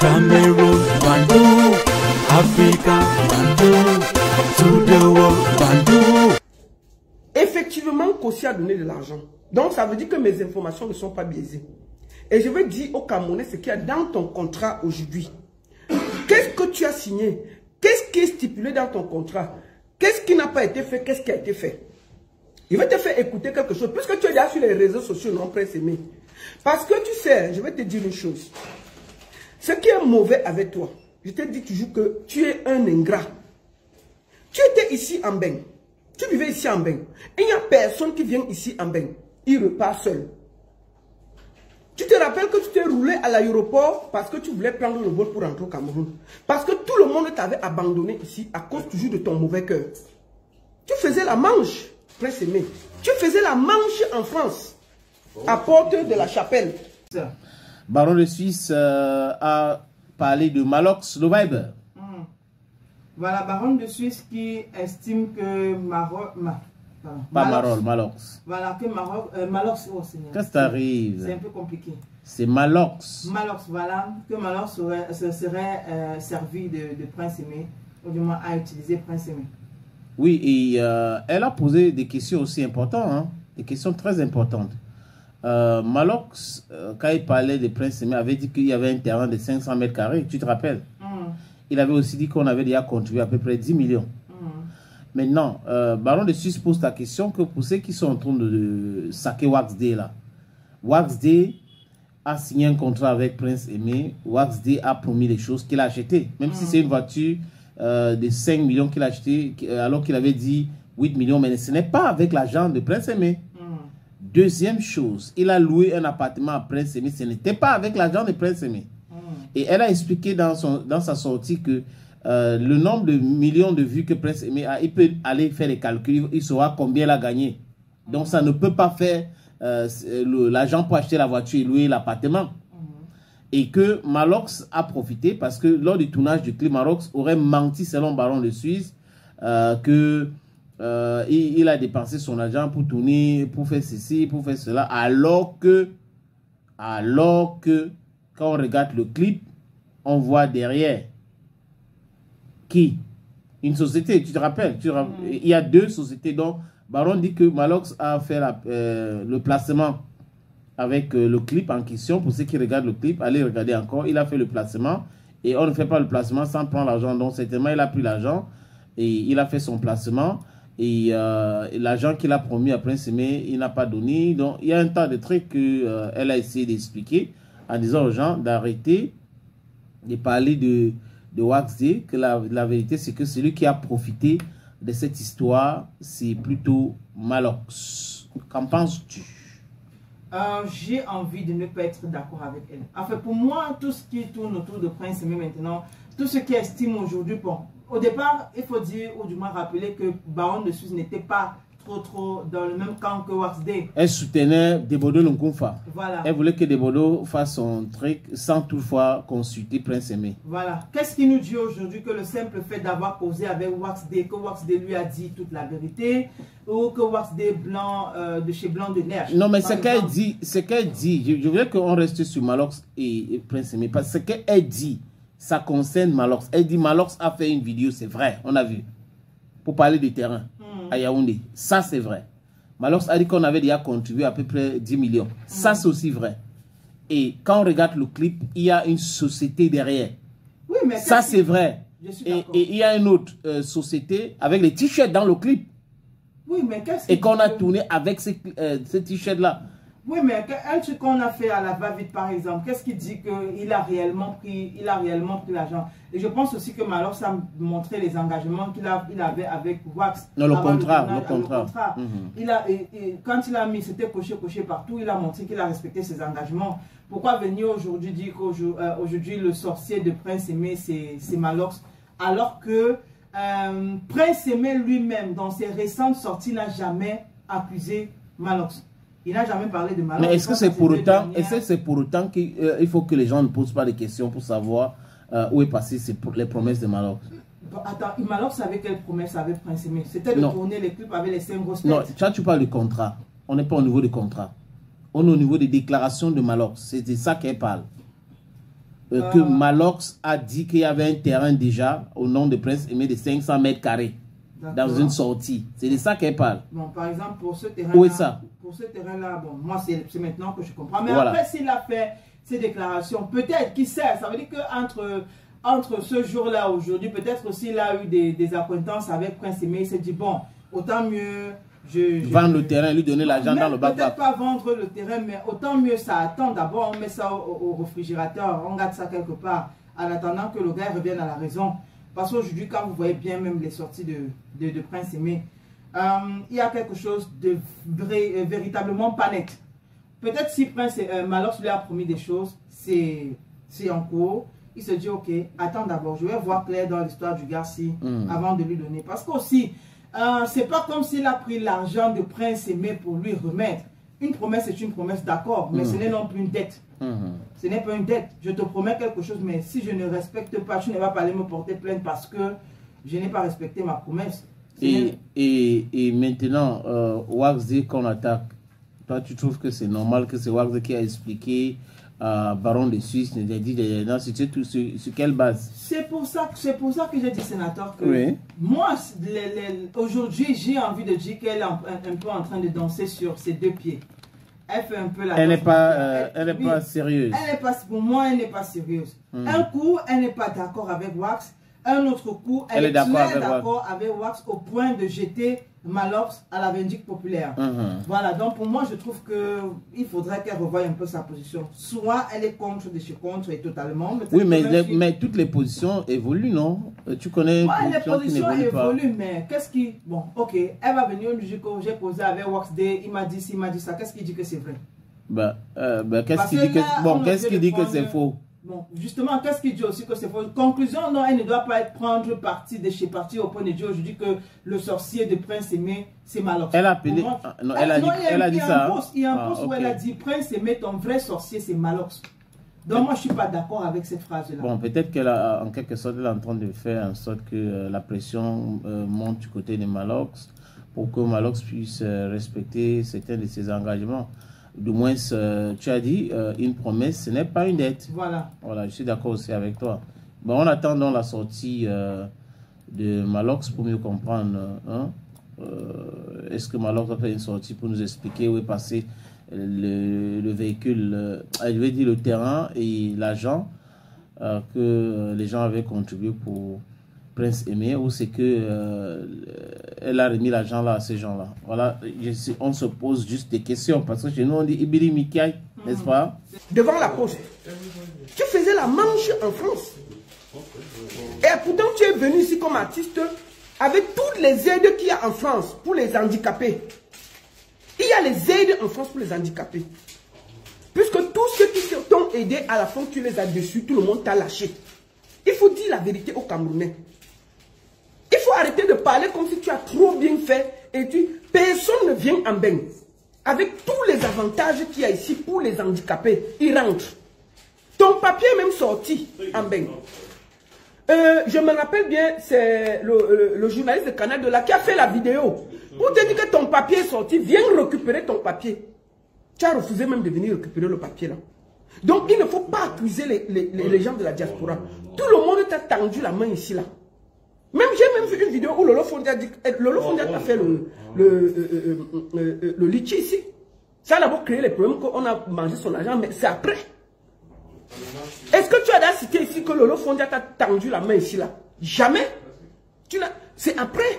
Cameroon, Bandung, Africa, Bandung, to the world, Bandung. Effectivement, Kossi a donné de l'argent. Donc, ça veut dire que mes informations ne sont pas biaisées. Et je veux dire aux Camerounais ce qu'il y a dans ton contrat aujourd'hui. Qu'est-ce que tu as signé? Qu'est-ce qui est stipulé dans ton contrat? Qu'est-ce qui n'a pas été fait? Qu'est-ce qui a été fait? Je vais te faire écouter quelque chose. Puisque tu es déjà sur les réseaux sociaux, non, Prince Aimé. Parce que tu sais, je vais te dire une chose. Ce qui est mauvais avec toi, je te dis toujours que tu es un ingrat. Tu étais ici en bain. Tu vivais ici en bain. Il n'y a personne qui vient ici en bain. Il repart seul. Tu te rappelles que tu t'es roulé à l'aéroport parce que tu voulais prendre le vol pour rentrer au Cameroun. Parce que tout le monde t'avait abandonné ici à cause toujours de ton mauvais cœur. Tu faisais la manche, Prince Aimé. Tu faisais la manche en France, à Porte de la Chapelle. Baron de Suisse a parlé de Malox, le Viber. Voilà, Baron de Suisse qui estime que Malox. Voilà, que Malox, oh Seigneur. Qu'est-ce qui t'arrive? C'est un peu compliqué. C'est Malox. Malox, voilà, que Malox serait servi de Prince Aimé, ou du moins à utiliser Prince Aimé. Oui, et elle a posé des questions aussi importantes, hein, des questions très importantes. Malox, quand il parlait de Prince Aimé, avait dit qu'il y avait un terrain de 500 mètres carrés, tu te rappelles? Il avait aussi dit qu'on avait déjà contribué à peu près 10 millions. Maintenant, Baron de Suisse pose la question que pour ceux qui sont en train de saquer Wax Day là, Wax Day a signé un contrat avec Prince Aimé. Wax Day a promis les choses qu'il a achetées. Même si c'est une voiture de 5 millions qu'il a achetée, alors qu'il avait dit 8 millions, mais ce n'est pas avec l'argent de Prince Aimé. Deuxième chose, il a loué un appartement à Prince Aimé, ce n'était pas avec l'argent de Prince Aimé. Et elle a expliqué dans sa sortie que le nombre de millions de vues que Prince Aimé a, il peut aller faire les calculs, il saura combien il a gagné. Donc ça ne peut pas faire l'argent pour acheter la voiture et louer l'appartement. Et que Malox a profité parce que lors du tournage du clip, Malox aurait menti selon Baron de Suisse que il a dépensé son argent pour tourner, pour faire ceci, pour faire cela, alors que quand on regarde le clip, on voit derrière qui? Une société, tu te rappelles? Il y a deux sociétés. Donc, Baron dit que Malox a fait le placement avec le clip en question. Pour ceux qui regardent le clip, allez regarder encore. Il a fait le placement et on ne fait pas le placement sans prendre l'argent. Donc, certainement, il a pris l'argent et il a fait son placement. Et l'argent qu'il a promis à Prince Aimé, il n'a pas donné. Donc, il y a un tas de trucs qu'elle a essayé d'expliquer en disant aux gens d'arrêter de parler de Wax Day, que la vérité c'est que celui qui a profité de cette histoire, c'est plutôt Malox. Qu'en penses-tu? J'ai envie de ne pas être d'accord avec elle. Enfin, pour moi, tout ce qui tourne autour de Prince Aimé maintenant, tout ce qui estime aujourd'hui, bon, au départ, il faut dire, ou du moins rappeler que Baron de Suisse n'était pas trop dans le même camp que Wax Day. Elle soutenait Debodo Nkunfa. Voilà. Elle voulait que Debodo fasse son truc sans toutefois consulter Prince Aimé. Voilà. Qu'est-ce qui nous dit aujourd'hui que le simple fait d'avoir causé avec Wax Day, que Wax Day lui a dit toute la vérité, ou que Wax Day blanc de chez Blanc de Neige? Non, mais ce qu'elle dit, je voulais qu'on reste sur Malox et Prince Aimé, parce que ce qu'elle dit, ça concerne Malox. Elle dit Malox a fait une vidéo, c'est vrai, on a vu, pour parler du terrain à Yaoundé. Ça, c'est vrai. Malox a dit qu'on avait déjà contribué à peu près 10 millions. Ça, c'est aussi vrai. Et quand on regarde le clip, il y a une société derrière. Oui, mais ça, c'est vrai. Et il y a une autre société avec les t-shirts dans le clip. Oui, mais qu'est-ce et qu'on a tourné avec ces t-shirts-là. Oui, mais un truc qu'on a fait à la va-vite, par exemple, qu'est-ce qui dit qu'il a réellement pris l'argent? Et je pense aussi que Malox a montré les engagements qu'il avait avec Wax. Non, le contrat. Quand il a mis, c'était coché partout, il a montré qu'il a respecté ses engagements. Pourquoi venir aujourd'hui dire qu'aujourd'hui le sorcier de Prince Aimé, c'est Malox, alors que Prince Aimé lui-même, dans ses récentes sorties, n'a jamais accusé Malox? Il n'a jamais parlé de Malox. Mais est-ce que c'est pour autant qu'il faut que les gens ne posent pas de questions pour savoir où est passé les promesses de Malox? Attends, Malox savait quelle promesse avait Prince Aimé? C'était de tourner les clips avec les 5 grosses têtes. Non, tu parles du contrat. On n'est pas au niveau du contrat. On est au niveau des déclarations de Malox. C'est de ça qu'elle parle. que Malox a dit qu'il y avait un terrain déjà au nom de Prince Aimé de 500 mètres carrés dans une sortie. C'est de ça qu'elle parle. Bon, par exemple, pour ce terrain-là, où est ça? Pour ce terrain-là, bon, moi, c'est maintenant que je comprends. Mais voilà. Après, s'il a fait ces déclarations, peut-être, qui sait, ça veut dire qu'entre ce jour-là, aujourd'hui, peut-être aussi il a eu des acquaintances avec Prince Aimé. Il s'est dit, bon, autant mieux... vendre le terrain, lui donner l'argent dans le bac. Peut-être pas vendre le terrain, mais autant mieux ça attend. D'abord, on met ça au réfrigérateur, on garde ça quelque part, en attendant que le gars revienne à la raison. Parce qu'aujourd'hui, quand vous voyez bien même les sorties de Prince Aimé, il y a quelque chose de véritablement pas net. Peut-être si Prince Malox lui a promis des choses, c'est en cours. Il se dit, ok, attends d'abord, je vais voir clair dans l'histoire du gars avant de lui donner. Parce qu'aussi, c'est pas comme s'il a pris l'argent de Prince Aimé pour lui remettre. Une promesse est une promesse, d'accord, mais ce n'est non plus une dette. Ce n'est pas une dette. Je te promets quelque chose, mais si je ne respecte pas, tu ne vas pas aller me porter plainte parce que je n'ai pas respecté ma promesse. Et maintenant, Wax dit qu'on attaque. Toi, tu trouves que c'est normal que c'est Wax qui a expliqué Baron de Suisse, sur quelle base? C'est pour ça que j'ai dit, sénateur, que oui. Moi, aujourd'hui, j'ai envie de dire qu'elle est un peu en train de danser sur ses deux pieds. Elle fait un peu la... Elle n'est pas sérieuse. Pour moi, elle n'est pas sérieuse. Un coup, elle n'est pas d'accord avec Wax. Un autre coup, elle est d'accord avec Wax au point de jeter Malox à la vindicte populaire. Voilà, donc pour moi, je trouve qu'il faudrait qu'elle revoie un peu sa position. Soit elle est contre, de chez contre et totalement. Oui, mais toutes les positions évoluent, non? Tu connais les positions évoluent, mais qu'est-ce qui... Bon, ok, elle va venir, j'ai causé avec Wax Day, il m'a dit ci, il m'a dit ça. Qu'est-ce qui dit que c'est vrai? Qu'est-ce qui dit que c'est faux? Bon, justement, qu'est-ce qu'il dit aussi que c'est faux? Conclusion, non, elle ne doit pas prendre parti de chez parti au point de dire aujourd'hui que le sorcier de Prince Aimé, c'est Malox. Elle a appelé... Non, elle a dit ça. Il y a un post où elle a dit, Prince Aimé, ton vrai sorcier, c'est Malox. Donc moi, je ne suis pas d'accord avec cette phrase-là. Bon, peut-être qu'elle a, en quelque sorte, elle est en train de faire en sorte que la pression monte du côté de Malox pour que Malox puisse respecter certains de ses engagements. Du moins, tu as dit, une promesse, ce n'est pas une dette. Voilà. Voilà, je suis d'accord aussi avec toi. Bon, on attend donc la sortie de Malox pour mieux comprendre. Est-ce que Malox va faire une sortie pour nous expliquer où est passé le véhicule, je vais dire le terrain et l'argent que les gens avaient contribué pour Prince Aimé, ou c'est que elle a remis l'argent là à ces gens-là. Voilà, on se pose juste des questions parce que chez nous on dit Ibili Mikai, n'est-ce pas? Devant la poste, tu faisais la manche en France. Et pourtant tu es venu ici comme artiste avec toutes les aides qu'il y a en France pour les handicapés. Il y a les aides en France pour les handicapés. Puisque tous ceux qui t'ont aidé à la fin, tu les as déçus, tout le monde t'a lâché. Il faut dire la vérité aux Camerounais. Il faut arrêter de parler comme si tu as trop bien fait et personne ne vient en bain. Avec tous les avantages qu'il y a ici pour les handicapés, ils rentrent. Ton papier est même sorti en bain. Je me rappelle bien, c'est le journaliste de Canal de là qui a fait la vidéo. Pour te dire que ton papier est sorti, viens récupérer ton papier. Tu as refusé même de venir récupérer le papier là. Donc il ne faut pas accuser les gens de la diaspora. Tout le monde t'a tendu la main ici là. Même j'ai même vu une vidéo où Lolo Fondia t'a fait le litchi ici. Ça a d'abord créé les problèmes qu'on a mangé son argent, mais c'est après. Est-ce que tu as déjà cité ici que Lolo Fondia t'a tendu la main ici là? Jamais. C'est après.